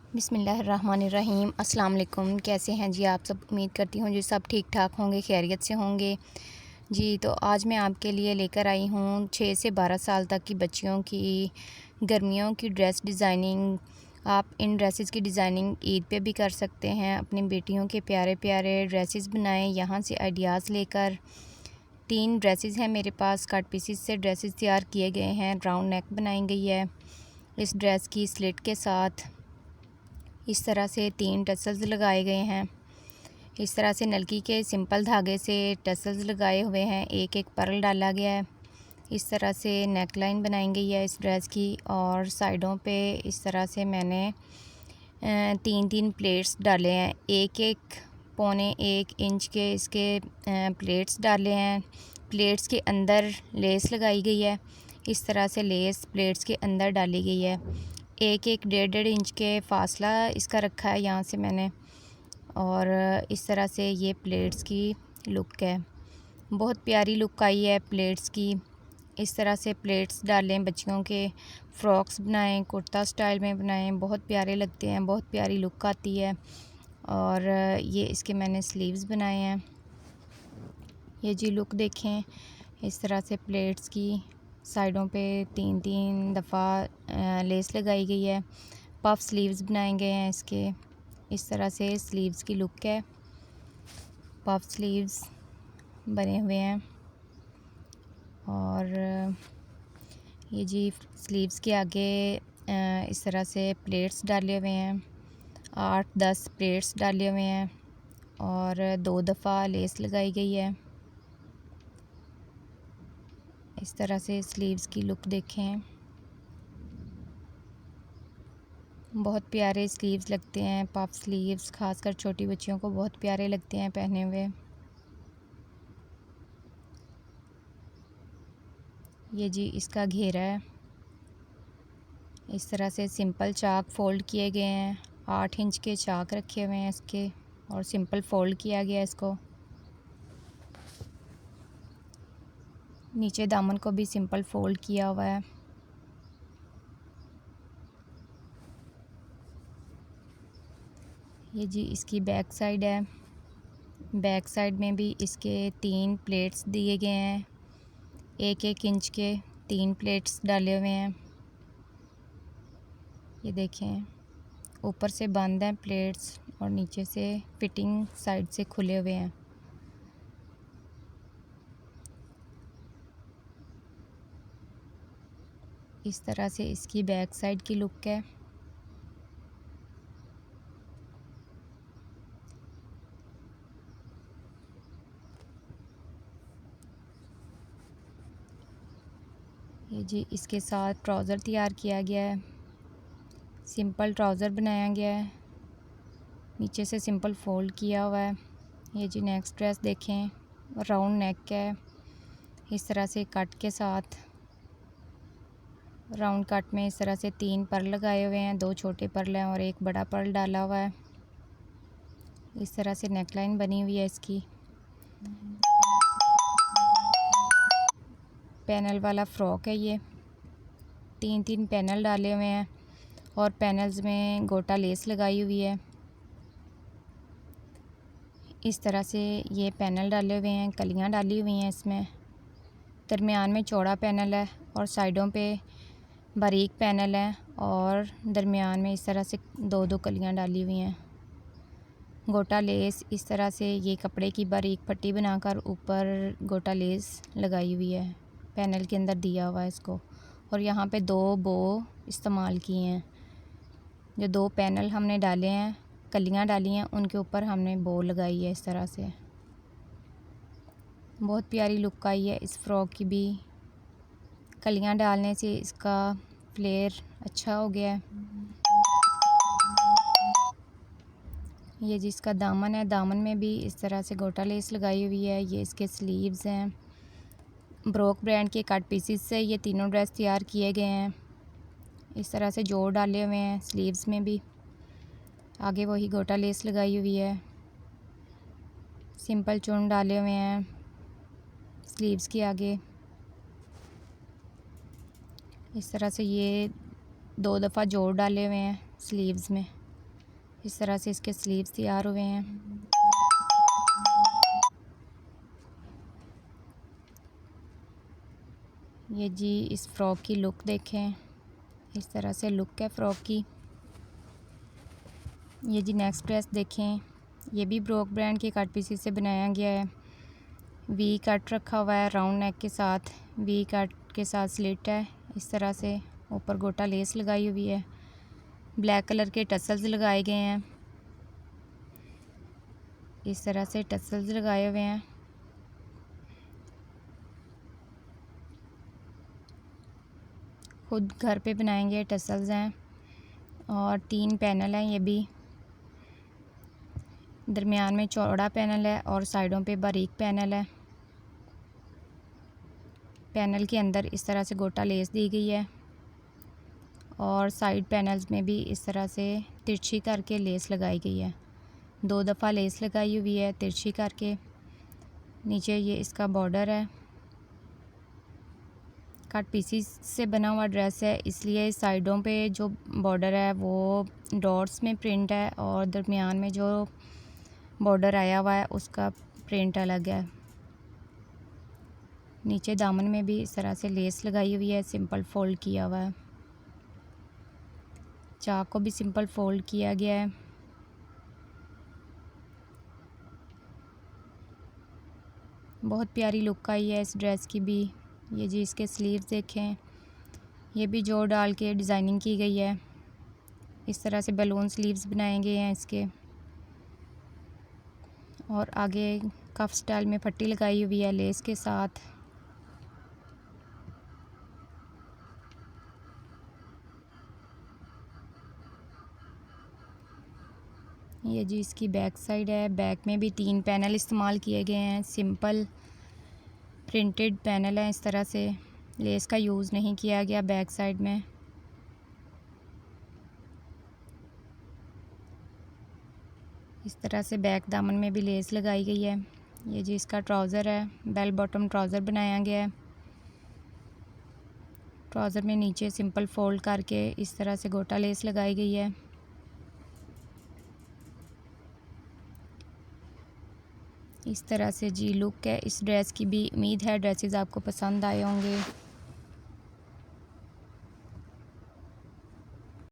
बिस्मिल्लाहिर्रहमानिर्रहीम। अस्सलाम वालेकुम। कैसे हैं जी आप सब? उम्मीद करती हूँ जी सब ठीक ठाक होंगे, खैरियत से होंगे जी। तो आज मैं आपके लिए लेकर आई हूँ 6 से 12 साल तक की बच्चियों की गर्मियों की ड्रेस डिज़ाइनिंग। आप इन ड्रेसेस की डिज़ाइनिंग ईद पे भी कर सकते हैं। अपनी बेटियों के प्यारे प्यारे ड्रेसेस बनाएं यहाँ से आइडियाज़ लेकर। 3 ड्रेसेस हैं मेरे पास, कट पीसेस से ड्रेसेस तैयार किए गए हैं। राउंड नेक बनाई गई है इस ड्रेस की स्लिट के साथ। इस तरह से 3 टसल्स लगाए गए हैं। इस तरह से नलकी के सिंपल धागे से टसल्स लगाए हुए हैं, एक एक पर्ल डाला गया है। इस तरह से नेक लाइन बनाई गई है इस ड्रेस की, और साइडों पे इस तरह से मैंने 3-3 प्लेट्स डाले हैं। एक एक पौने 1 इंच के इसके प्लेट्स डाले हैं। प्लेट्स के अंदर लेस लगाई गई है। इस तरह से लेस प्लेट्स के अंदर डाली गई है। एक 1.5 इंच के फासला इसका रखा है यहाँ से मैंने, और इस तरह से ये प्लेट्स की लुक है। बहुत प्यारी लुक आई है प्लेट्स की। इस तरह से प्लेट्स डालें, बच्चियों के फ्रॉक्स बनाएं, कुर्ता स्टाइल में बनाएं, बहुत प्यारे लगते हैं, बहुत प्यारी लुक आती है। और ये इसके मैंने स्लीव्स बनाए हैं। ये जी लुक देखें, इस तरह से प्लेट्स की साइडों पे 3-3 दफ़ा लेस लगाई गई है। पफ स्लीव्स बनाए गए हैं इसके। इस तरह से स्लीव्स की लुक है, पफ स्लीव्स बने हुए हैं। और ये जी स्लीव्स के आगे इस तरह से प्लेट्स डाले हुए हैं, 8-10 प्लेट्स डाले हुए हैं, और 2 दफ़ा लेस लगाई गई है। इस तरह से स्लीव्स की लुक देखें, बहुत प्यारे स्लीव्स लगते हैं। पफ स्लीव्स खासकर छोटी बच्चियों को बहुत प्यारे लगते हैं पहने हुए। ये जी इसका घेरा है। इस तरह से सिंपल चाक फ़ोल्ड किए गए हैं। 8 इंच के चाक रखे हुए हैं इसके, और सिंपल फ़ोल्ड किया गया है इसको। नीचे दामन को भी सिंपल फ़ोल्ड किया हुआ है। ये जी इसकी बैक साइड है। बैक साइड में भी इसके 3 प्लेट्स दिए गए हैं, 1-1 इंच के 3 प्लेट्स डाले हुए हैं। ये देखें, ऊपर से बंद हैं प्लेट्स और नीचे से फिटिंग साइड से खुले हुए हैं। इस तरह से इसकी बैक साइड की लुक है। ये जी इसके साथ ट्राउज़र तैयार किया गया है। सिंपल ट्राउज़र बनाया गया है, नीचे से सिंपल फ़ोल्ड किया हुआ है। ये जी नेक्स्ट ड्रेस देखें, राउंड नेक है। इस तरह से कट के साथ राउंड कट में इस तरह से 3 पर्ल लगाए हुए हैं, 2 छोटे पर्ल हैं और 1 बड़ा पर्ल डाला हुआ है। इस तरह से नेकलाइन बनी हुई है इसकी। पैनल वाला फ़्रॉक है ये। 3-3 पैनल डाले हुए हैं और पैनल्स में गोटा लेस लगाई हुई है। इस तरह से ये पैनल डाले हुए हैं, कलियां डाली हुई हैं इसमें। दरमियान में चौड़ा पैनल है और साइडों पे बारीक पैनल है, और दरमियान में इस तरह से 2-2 कलियां डाली हुई हैं। गोटा लेस इस तरह से ये कपड़े की बारीक पट्टी बनाकर ऊपर गोटा लेस लगाई हुई है, पैनल के अंदर दिया हुआ है इसको। और यहाँ पे 2 बो इस्तेमाल किए हैं। जो 2 पैनल हमने डाले हैं, कलियां डाली हैं, उनके ऊपर हमने बो लगाई है इस तरह से। बहुत प्यारी लुक आई है इस फ़्रॉक की भी। कलियां डालने से इसका फ्लेयर अच्छा हो गया है। ये जिसका दामन है, दामन में भी इस तरह से गोटा लेस लगाई हुई है। ये इसके स्लीव्स हैं। ब्रोक ब्रांड के कट पीसेस से ये तीनों ड्रेस तैयार किए गए हैं। इस तरह से जोड़ डाले हुए हैं स्लीव्स में भी। आगे वही गोटा लेस लगाई हुई है। सिंपल चुन डाले हुए हैं स्लीव्स के आगे। इस तरह से ये 2 दफ़ा जोड़ डाले हुए हैं स्लीव्स में। इस तरह से इसके स्लीव्स तैयार हुए हैं। ये जी इस फ़्रॉक की लुक देखें, इस तरह से लुक है फ़्रॉक की। ये जी नेक्स्ट ड्रेस देखें, ये भी ब्रोक ब्रांड के कट पीसेस से बनाया गया है। वी कट रखा हुआ है राउंड नेक के साथ, वी कट के साथ स्लिट है। इस तरह से ऊपर गोटा लेस लगाई हुई है, ब्लैक कलर के टसल्स लगाए गए हैं। इस तरह से टसल्स लगाए हुए हैं। खुद घर पे बनाएंगे टसल्स हैं और 3 पैनल हैं। ये भी दरमियान में चौड़ा पैनल है और साइडों पे बारीक पैनल है। पैनल के अंदर इस तरह से गोटा लेस दी गई है और साइड पैनल्स में भी इस तरह से तिरछी करके लेस लगाई गई है। 2 दफ़ा लेस लगाई हुई है तिरछी करके। नीचे ये इसका बॉर्डर है। कट पीसीस से बना हुआ ड्रेस है, इसलिए साइडों पे जो बॉर्डर है वो डॉट्स में प्रिंट है और दरमियान में जो बॉर्डर आया हुआ है उसका प्रिंट अलग है। नीचे दामन में भी इस तरह से लेस लगाई हुई है, सिंपल फोल्ड किया हुआ है। चाक को भी सिंपल फोल्ड किया गया है। बहुत प्यारी लुक आई है इस ड्रेस की भी। ये जी इसके स्लीव्स देखें, ये भी जोड़ डाल के डिज़ाइनिंग की गई है। इस तरह से बैलून स्लीव्स बनाए गए हैं इसके और आगे कफ स्टाइल में पट्टी लगाई हुई है लेस के साथ। ये जी इसकी बैक साइड है। बैक में भी 3 पैनल इस्तेमाल किए गए हैं। सिंपल प्रिंटेड पैनल है। इस तरह से लेस का यूज़ नहीं किया गया बैक साइड में। इस तरह से बैक दामन में भी लेस लगाई गई है। ये जी इसका ट्राउज़र है, बेल बॉटम ट्राउज़र बनाया गया है। ट्राउज़र में नीचे सिंपल फोल्ड करके इस तरह से गोटा लेस लगाई गई है। इस तरह से जी लुक है इस ड्रेस की भी। उम्मीद है ड्रेसेस आपको पसंद आए होंगे।